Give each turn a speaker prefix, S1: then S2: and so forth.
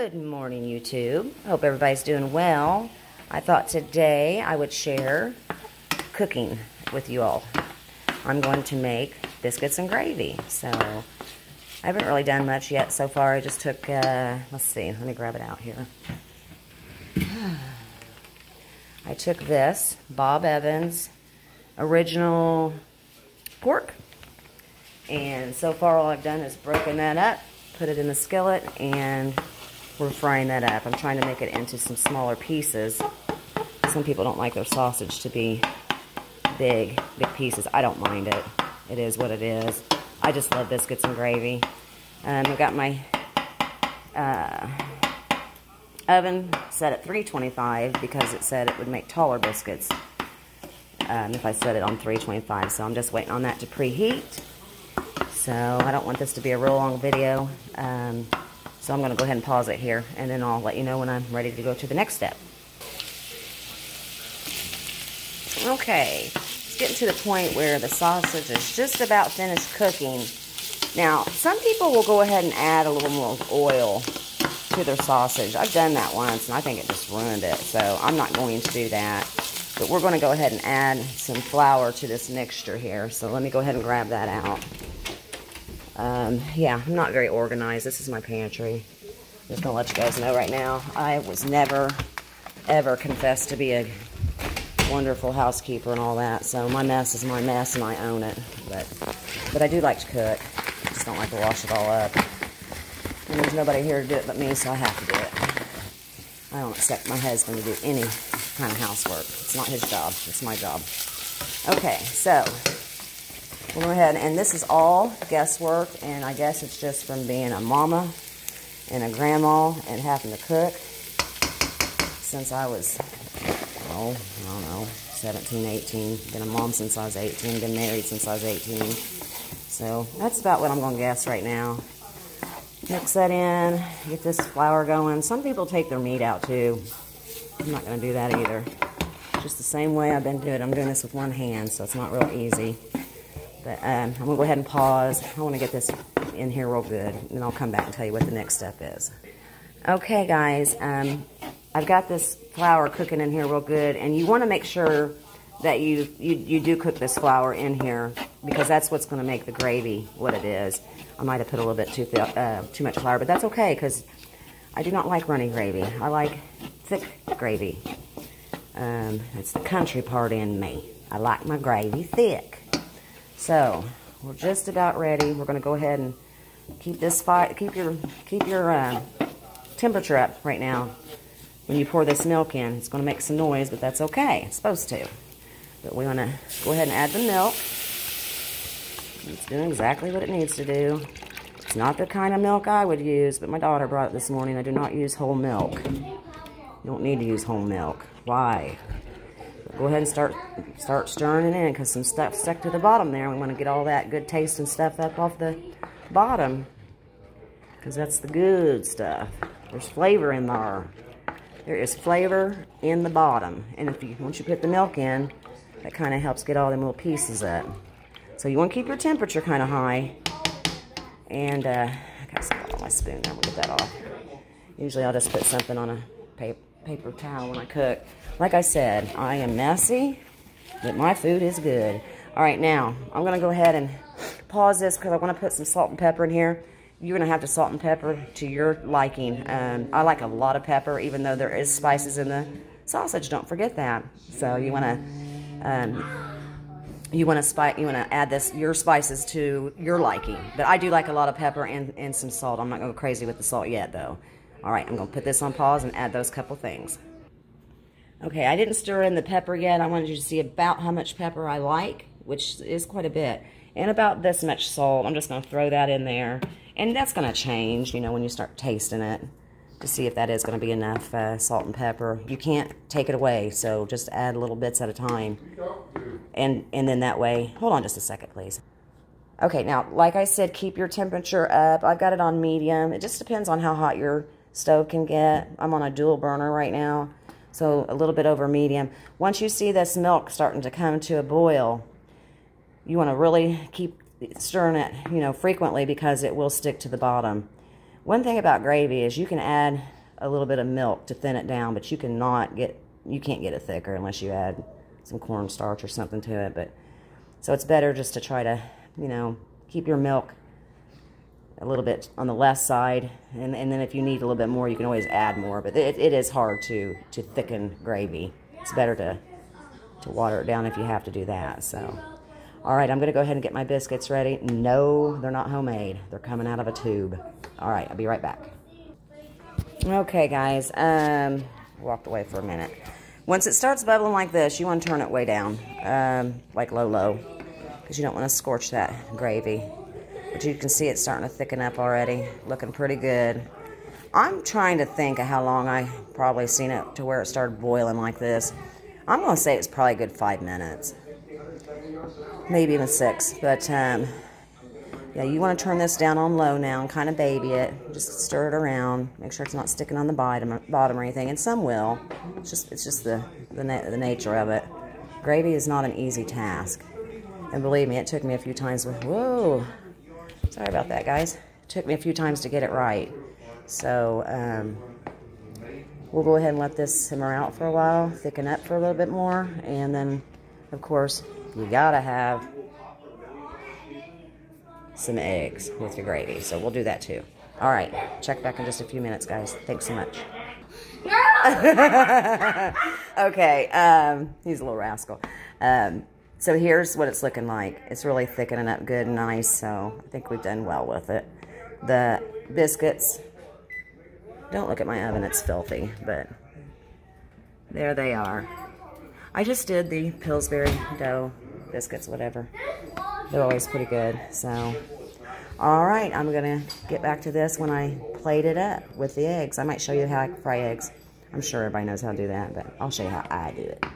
S1: Good morning, YouTube. I hope everybody's doing well. I thought today I would share cooking with you all. I'm going to make biscuits and gravy. So I haven't really done much yet so far. I just took, let's see, let me grab it out here. I took this Bob Evans original pork, and so far all I've done is broken that up, put it in the skillet, and we're frying that up. I'm trying to make it into some smaller pieces. Some people don't like their sausage to be big pieces. I don't mind it. It is what it is. I just love biscuits and gravy. I've got my oven set at 325 because it said it would make taller biscuits if I set it on 325. So I'm just waiting on that to preheat. So I don't want this to be a real long video. So I'm going to go ahead and pause it here, and then I'll let you know when I'm ready to go to the next step. Okay, it's getting to the point where the sausage is just about finished cooking. Now, some people will go ahead and add a little more oil to their sausage. I've done that once, and I think it just ruined it, so I'm not going to do that. But we're going to go ahead and add some flour to this mixture here, so let me go ahead and grab that out. Yeah, I'm not very organized. This is my pantry. Just gonna let you guys know right now, I was never, ever confessed to be a wonderful housekeeper and all that. So my mess is my mess, and I own it. But I do like to cook. I just don't like to wash it all up. And there's nobody here to do it but me, so I have to do it. I don't expect my husband to do any kind of housework. It's not his job. It's my job. Okay, so we'll go ahead, and this is all guesswork, and I guess it's just from being a mama and a grandma and having to cook since I was, oh, I don't know, 17, 18. Been a mom since I was 18, been married since I was 18. So that's about what I'm going to guess right now. Mix that in, get this flour going. Some people take their meat out too. I'm not going to do that either. Just the same way I've been doing it. I'm doing this with one hand, so it's not real easy. But I'm going to go ahead and pause. I want to get this in here real good, and then I'll come back and tell you what the next step is. Okay, guys, I've got this flour cooking in here real good, and you want to make sure that you do cook this flour in here, because that's what's going to make the gravy what it is. I might have put a little bit too much flour, but that's okay, because I do not like runny gravy. I like thick gravy. It's the country part in me. I like my gravy thick. So we're just about ready. We're going to go ahead and keep this keep your temperature up right now. When you pour this milk in, it's going to make some noise, but that's okay. It's supposed to. But we want to go ahead and add the milk. It's doing exactly what it needs to do. It's not the kind of milk I would use, but my daughter brought it this morning. I do not use whole milk. You don't need to use whole milk. Why? Go ahead and start stirring it in, because some stuff stuck to the bottom there. We want to get all that good taste and stuff up off the bottom, because that's the good stuff. There's flavor in there. There is flavor in the bottom, and once you put the milk in, that kind of helps get all them little pieces up. So you want to keep your temperature kind of high. And I got something on my spoon there. We'll get that off. Usually I'll just put something on a paper towel when I cook. Like I said, I am messy, but my food is good. All right, now, I'm going to go ahead and pause this because I want to put some salt and pepper in here. You're going to have to salt and pepper to your liking. I like a lot of pepper, even though there is spices in the sausage. Don't forget that. So you want to add your spices to your liking. But I do like a lot of pepper and some salt. I'm not going to go crazy with the salt yet, though. All right, I'm going to put this on pause and add those couple things. Okay, I didn't stir in the pepper yet. I wanted you to see about how much pepper I like, which is quite a bit. And about this much salt. I'm just going to throw that in there. And that's going to change, when you start tasting it, to see if that is going to be enough salt and pepper. You can't take it away, so just add little bits at a time. And then that way, hold on just a second, please. Okay, now, like I said, keep your temperature up. I've got it on medium. It just depends on how hot your stove can get. I'm on a dual burner right now, so a little bit over medium. Once you see this milk starting to come to a boil, you want to really keep stirring it, frequently, because it will stick to the bottom. One thing about gravy is you can add a little bit of milk to thin it down, but you can't get it thicker unless you add some cornstarch or something to it. But so it's better just to try to, you know, keep your milk a little bit on the less side, and then if you need a little bit more, you can always add more. But it is hard to thicken gravy. It's better to water it down if you have to do that. So, all right, I'm going to go ahead and get my biscuits ready. No, they're not homemade. They're coming out of a tube. All right, I'll be right back. Okay, guys, walked away for a minute. Once it starts bubbling like this, you want to turn it way down, like low, because you don't want to scorch that gravy. But you can see it's starting to thicken up already, looking pretty good. I'm trying to think of how long I probably seen it to where it started boiling like this. I'm going to say it's probably a good 5 minutes, maybe even 6. But yeah, you want to turn this down on low now and kind of baby it. Just stir it around, make sure it's not sticking on the bottom or anything. And some will. It's just the nature of it. Gravy is not an easy task, and believe me, it took me a few times. Whoa. Sorry about that, guys. It took me a few times to get it right. So, we'll go ahead and let this simmer out for a while, thicken up for a little bit more, and then, of course, you gotta have some eggs with your gravy. So we'll do that too. All right, check back in just a few minutes, guys. Thanks so much. Okay, he's a little rascal. So here's what it's looking like. It's really thickening up good and nice, so I think we've done well with it. The biscuits, don't look at my oven, it's filthy, but there they are. I just did the Pillsbury dough biscuits, whatever. They're always pretty good, so. All right, I'm gonna get back to this when I plate it up with the eggs. I might show you how I fry eggs. I'm sure everybody knows how to do that, but I'll show you how I do it.